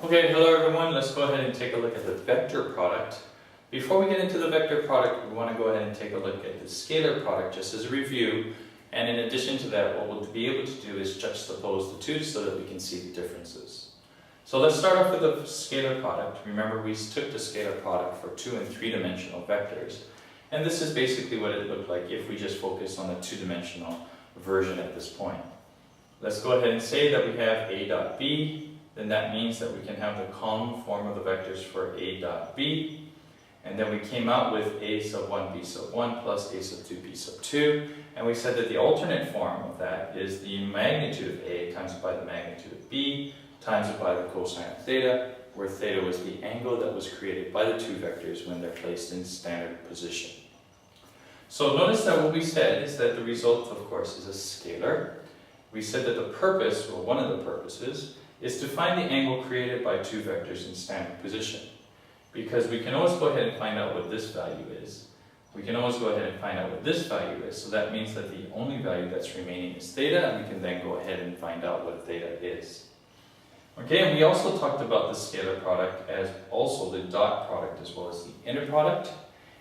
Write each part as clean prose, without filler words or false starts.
Okay, hello everyone. Let's go ahead and take a look at the vector product. Before we get into the vector product, we want to go ahead and take a look at the scalar product just as a review. And in addition to that, what we'll be able to do is juxtapose the two so that we can see the differences. So let's start off with the scalar product. Remember, we took the scalar product for 2- and 3-dimensional vectors. And this is basically what it looked like if we just focus on the 2-dimensional version at this point. Let's go ahead and say that we have A dot B. Then that means that we can have the column form of the vectors for A dot B. And then we came out with A sub 1, B sub 1 plus A sub 2, B sub 2. And we said that the alternate form of that is the magnitude of A times by the magnitude of B times by the cosine of theta, where theta was the angle that was created by the two vectors when they're placed in standard position. So notice that what we said is that the result, of course, is a scalar. We said that the purpose, or one of the purposes, is to find the angle created by two vectors in standard position. Because we can always go ahead and find out what this value is. We can always go ahead and find out what this value is. So that means that the only value that's remaining is theta, and we can then go ahead and find out what theta is. Okay, and we also talked about the scalar product as also the dot product as well as the inner product.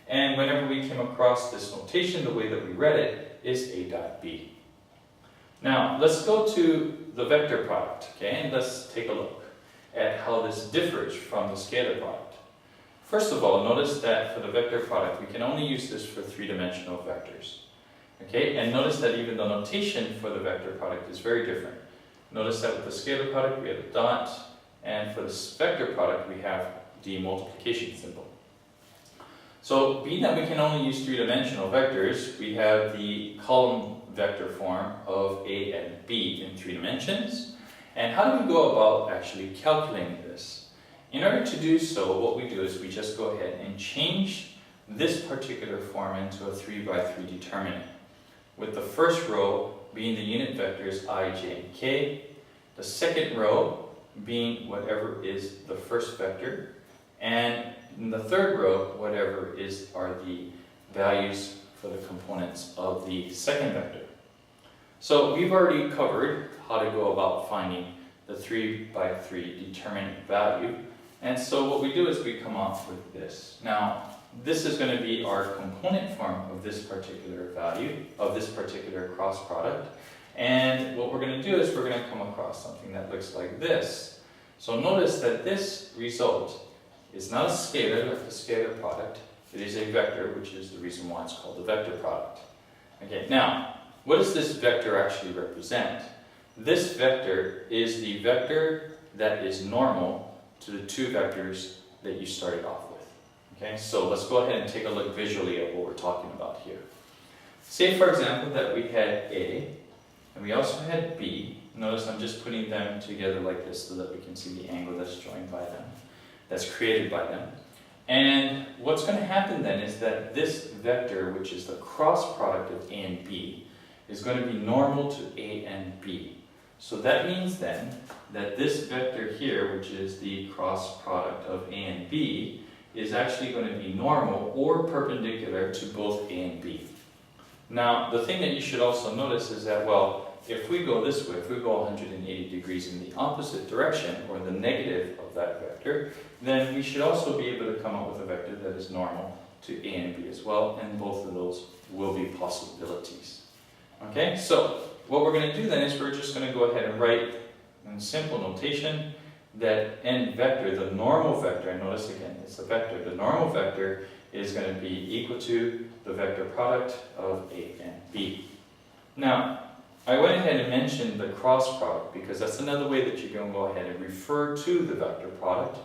And whenever we came across this notation, the way that we read it is A dot B. Now, let's go to the vector product, okay, and let's take a look at how this differs from the scalar product. First of all, notice that for the vector product, we can only use this for 3-dimensional vectors, okay, and notice that even the notation for the vector product is very different. Notice that with the scalar product, we have a dot, and for the vector product, we have the multiplication symbol. So, being that we can only use 3-dimensional vectors, we have the column vector form of A and B in 3 dimensions. And how do we go about actually calculating this? In order to do so, what we do is we just go ahead and change this particular form into a 3x3 determinant, with the first row being the unit vectors I, j, and k, the second row being whatever is the first vector, and in the third row, whatever are the values for the components of the second vector. So we've already covered how to go about finding the 3x3 determinant value. And so what we do is we come up with this. Now, this is going to be our component form of this particular value, of this particular cross product. And what we're going to do is we're going to come across something that looks like this. So notice that this result is not a scalar like the scalar product. It is a vector, which is the reason why it's called the vector product. Okay, now, what does this vector actually represent? This vector is the vector that is normal to the two vectors that you started off with. Okay, so let's go ahead and take a look visually at what we're talking about here. Say, for example, that we had A, and we also had B. Notice I'm just putting them together like this so that we can see the angle that's joined by them, that's created by them. And what's going to happen then is that this vector, which is the cross product of A and B, is going to be normal to A and B. So that means then that this vector here, which is the cross product of A and B, is actually going to be normal or perpendicular to both A and B. Now, the thing that you should also notice is that, well, if we go this way, if we go 180 degrees in the opposite direction, or the negative of that vector, then we should also be able to come up with a vector that is normal to A and B as well, and both of those will be possibilities. Okay, so what we're going to do then is we're just going to go ahead and write in simple notation that n vector, the normal vector, and notice again, it's a vector, the normal vector is going to be equal to the vector product of A and B. Now, I went ahead and mentioned the cross product because that's another way that you can go ahead and refer to the vector product.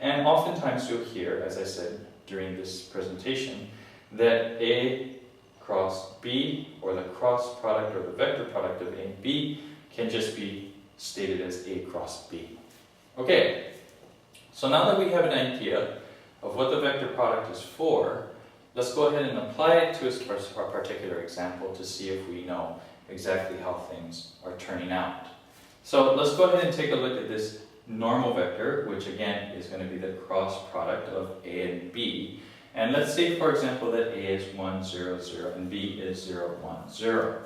And oftentimes you'll hear, as I said during this presentation, that A cross B, or the cross product or the vector product of A and B, can just be stated as A cross B. Okay, so now that we have an idea of what the vector product is for, let's go ahead and apply it to a particular example to see if we know exactly how things are turning out. So let's go ahead and take a look at this normal vector, which again is going to be the cross product of A and B. And let's say, for example, that A is 1, 0, 0, and B is 0, 1, 0.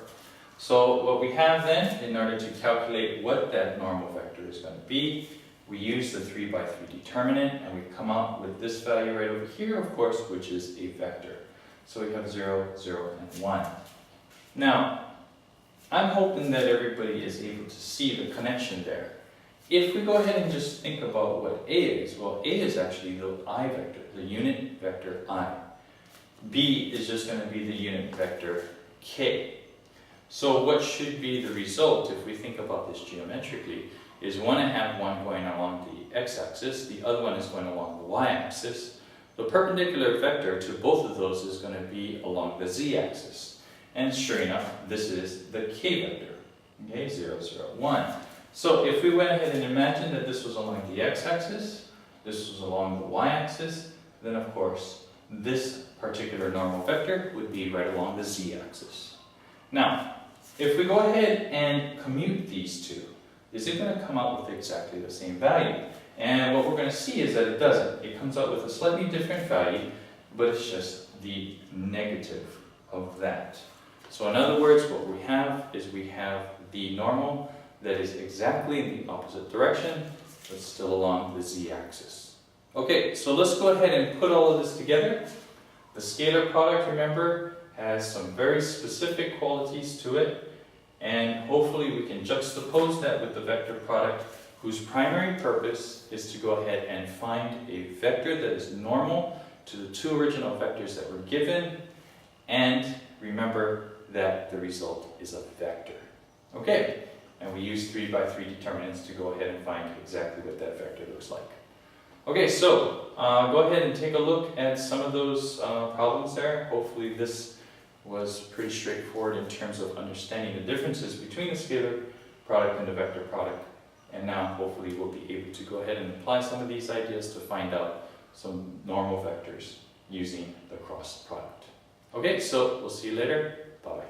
So what we have then, in order to calculate what that normal vector is going to be, We use the 3 by 3 determinant, and we come up with this value right over here, of course, which is a vector. So we have 0, 0, and 1. Now, I'm hoping that everybody is able to see the connection there. If we go ahead and just think about what A is, well, A is actually the I vector, the unit vector I. B is just going to be the unit vector K. So what should be the result, if we think about this geometrically, is one I have one going along the x-axis, the other one is going along the y-axis. The perpendicular vector to both of those is going to be along the z-axis. And sure enough, this is the k vector, okay, 0, 0, 1. So if we went ahead and imagined that this was along the x-axis, this was along the y-axis, then of course, this particular normal vector would be right along the z-axis. Now, if we go ahead and commute these two, is it going to come out with exactly the same value? And what we're going to see is that it doesn't. It comes out with a slightly different value, but it's just the negative of that. So in other words, what we have is we have the normal that is exactly in the opposite direction, but still along the z-axis. Okay, so let's go ahead and put all of this together. The scalar product, remember, has some very specific qualities to it. And hopefully we can juxtapose that with the vector product, whose primary purpose is to go ahead and find a vector that is normal to the two original vectors that were given, and remember that the result is a vector. Okay, and we use 3 by 3 determinants to go ahead and find exactly what that vector looks like. Okay, so go ahead and take a look at some of those problems there. Hopefully this was pretty straightforward in terms of understanding the differences between the scalar product and the vector product. And now hopefully we'll be able to go ahead and apply some of these ideas to find out some normal vectors using the cross product. Okay, so we'll see you later. Bye-bye.